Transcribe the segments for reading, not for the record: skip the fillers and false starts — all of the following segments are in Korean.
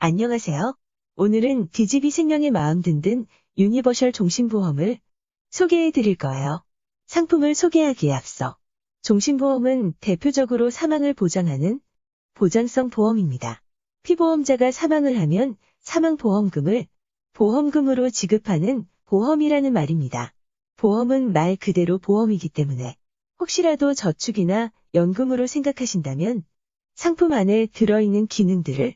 안녕하세요. 오늘은 DGB 생명의 마음 든든 유니버셜 종신보험을 소개해 드릴 거예요. 상품을 소개하기에 앞서 종신보험은 대표적으로 사망을 보장하는 보장성 보험입니다. 피보험자가 사망을 하면 사망보험금을 보험금으로 지급하는 보험이라는 말입니다. 보험은 말 그대로 보험이기 때문에 혹시라도 저축이나 연금으로 생각하신다면 상품 안에 들어있는 기능들을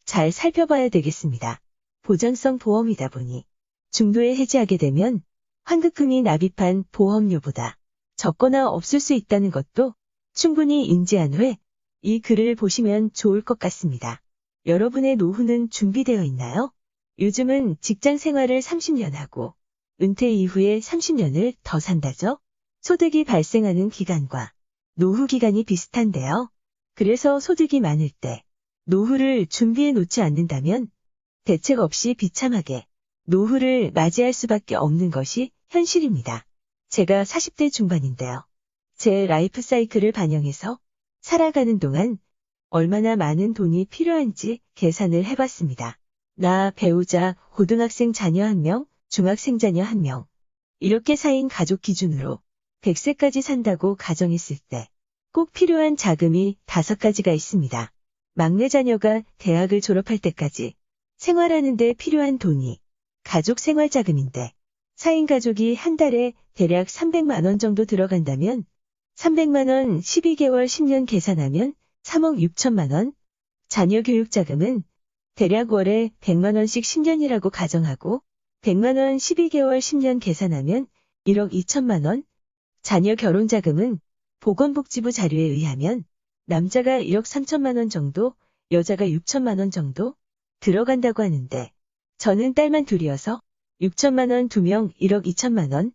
잘 살펴봐야 되겠습니다. 보장성 보험이다 보니 중도에 해지하게 되면 환급금이 납입한 보험료보다 적거나 없을 수 있다는 것도 충분히 인지한 후에 이 글을 보시면 좋을 것 같습니다. 여러분의 노후는 준비되어 있나요? 요즘은 직장 생활을 30년 하고 은퇴 이후에 30년을 더 산다죠? 소득이 발생하는 기간과 노후 기간이 비슷한데요. 그래서 소득이 많을 때 노후를 준비해 놓지 않는다면 대책 없이 비참하게 노후를 맞이할 수밖에 없는 것이 현실입니다. 제가 40대 중반인데요. 제 라이프 사이클을 반영해서 살아가는 동안 얼마나 많은 돈이 필요한지 계산을 해봤습니다. 나, 배우자, 고등학생 자녀 1명, 중학생 자녀 1명. 이렇게 쌓인 가족 기준으로 100세까지 산다고 가정했을 때 꼭 필요한 자금이 5가지가 있습니다. 막내 자녀가 대학을 졸업할 때까지 생활하는 데 필요한 돈이 가족 생활자금인데 4인 가족이 한 달에 대략 300만 원 정도 들어간다면 300만 원 12개월 10년 계산하면 3억 6천만 원, 자녀 교육자금은 대략 월에 100만 원씩 10년이라고 가정하고 100만 원 12개월 10년 계산하면 1억 2천만 원, 자녀 결혼자금은 보건복지부 자료에 의하면 남자가 1억 3천만 원 정도, 여자가 6천만 원 정도 들어간다고 하는데 저는 딸만 둘이어서 6천만 원 2명 1억 2천만 원,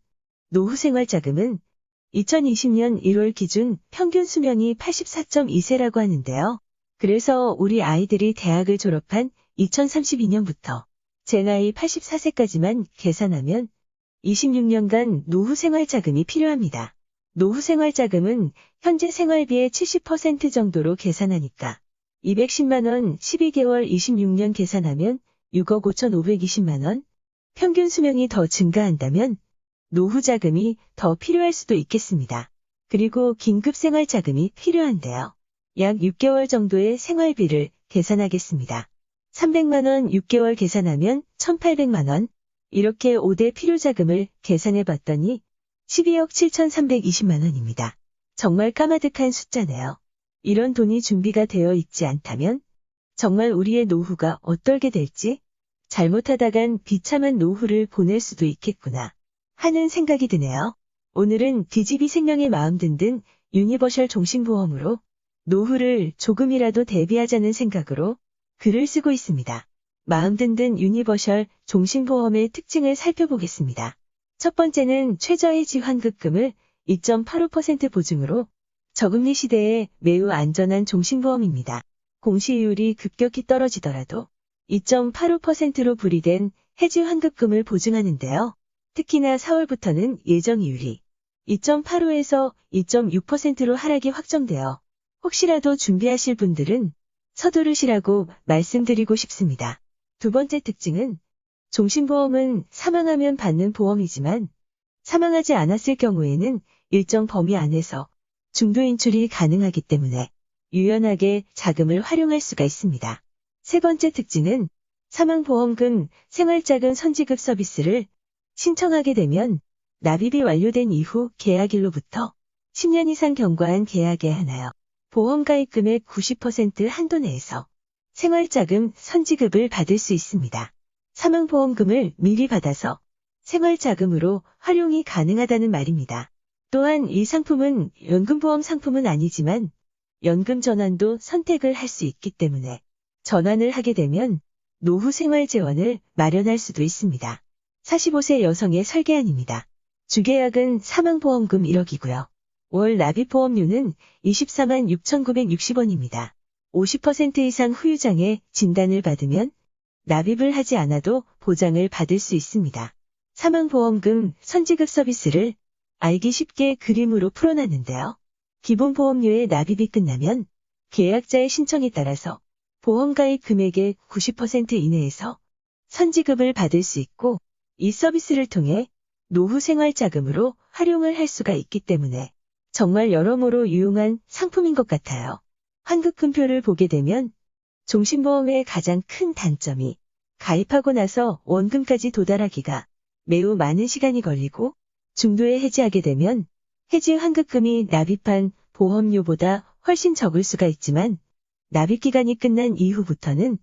노후생활자금은 2020년 1월 기준 평균 수명이 84.2세라고 하는데요. 그래서 우리 아이들이 대학을 졸업한 2032년부터 제 나이 84세까지만 계산하면 26년간 노후생활자금이 필요합니다. 노후생활자금은 현재 생활비의 70% 정도로 계산하니까 210만 원 12개월 26년 계산하면 6억 5,520만 원, 평균 수명이 더 증가한다면 노후자금이 더 필요할 수도 있겠습니다. 그리고 긴급생활자금이 필요한데요. 약 6개월 정도의 생활비를 계산하겠습니다. 300만 원 6개월 계산하면 1,800만 원, 이렇게 5대 필요자금을 계산해 봤더니 12억 7,320만 원입니다. 정말 까마득한 숫자네요. 이런 돈이 준비가 되어 있지 않다면 정말 우리의 노후가 어떨게 될지 잘못하다간 비참한 노후를 보낼 수도 있겠구나 하는 생각이 드네요. 오늘은 DGB 생명의 마음 든든 유니버셜 종신보험으로 노후를 조금이라도 대비하자는 생각으로 글을 쓰고 있습니다. 마음 든든 유니버셜 종신보험의 특징을 살펴보겠습니다. 첫 번째는 최저해지 환급금을 2.85% 보증으로 저금리 시대에 매우 안전한 종신보험입니다. 공시이율이 급격히 떨어지더라도 2.85%로 불이된 해지 환급금을 보증하는데요. 특히나 4월부터는 예정이율이 2.85에서 2.6%로 하락이 확정되어 혹시라도 준비하실 분들은 서두르시라고 말씀드리고 싶습니다. 두 번째 특징은 종신보험은 사망하면 받는 보험이지만 사망하지 않았을 경우에는 일정 범위 안에서 중도 인출이 가능하기 때문에 유연하게 자금을 활용할 수가 있습니다. 세 번째 특징은 사망보험금 생활자금 선지급 서비스를 신청하게 되면 납입이 완료된 이후 계약일로부터 10년 이상 경과한 계약에 한하여 보험가입금의 90% 한도 내에서 생활자금 선지급을 받을 수 있습니다. 사망보험금을 미리 받아서 생활자금으로 활용이 가능하다는 말입니다. 또한 이 상품은 연금보험 상품은 아니지만 연금 전환도 선택을 할 수 있기 때문에 전환을 하게 되면 노후 생활재원을 마련할 수도 있습니다. 45세 여성의 설계안입니다. 주계약은 사망보험금 1억이고요. 월 납입보험료는 24만 6,960원입니다. 50% 이상 후유장애 진단을 받으면 납입을 하지 않아도 보장을 받을 수 있습니다. 사망보험금 선지급 서비스를 알기 쉽게 그림으로 풀어놨는데요. 기본보험료의 납입이 끝나면 계약자의 신청에 따라서 보험가입 금액의 90% 이내에서 선지급을 받을 수 있고 이 서비스를 통해 노후 생활 자금으로 활용을 할 수가 있기 때문에 정말 여러모로 유용한 상품인 것 같아요. 환급금표를 보게 되면 종신보험의 가장 큰 단점이 가입하고 나서 원금까지 도달하기가 매우 많은 시간이 걸리고 중도에 해지하게 되면 해지 환급금이 납입한 보험료보다 훨씬 적을 수가 있지만 납입기간이 끝난 이후부터는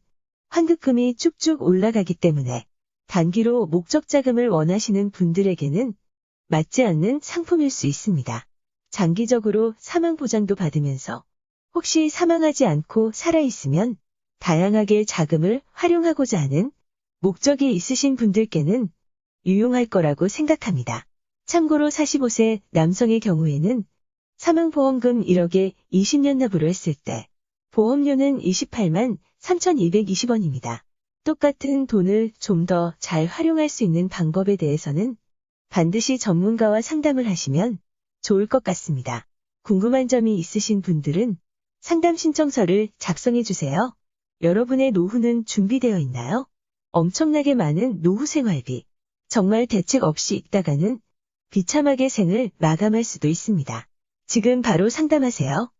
환급금이 쭉쭉 올라가기 때문에 단기로 목적 자금을 원하시는 분들에게는 맞지 않는 상품일 수 있습니다. 장기적으로 사망 보장도 받으면서 혹시 사망하지 않고 살아있으면 다양하게 자금을 활용하고자 하는 목적이 있으신 분들께는 유용할 거라고 생각합니다. 참고로 45세 남성의 경우에는 사망보험금 1억에 20년 납부로 했을 때 보험료는 28만 3,220원입니다. 똑같은 돈을 좀 더 잘 활용할 수 있는 방법에 대해서는 반드시 전문가와 상담을 하시면 좋을 것 같습니다. 궁금한 점이 있으신 분들은 상담 신청서를 작성해 주세요. 여러분의 노후는 준비되어 있나요? 엄청나게 많은 노후 생활비, 정말 대책 없이 있다가는 비참하게 생을 마감할 수도 있습니다. 지금 바로 상담하세요.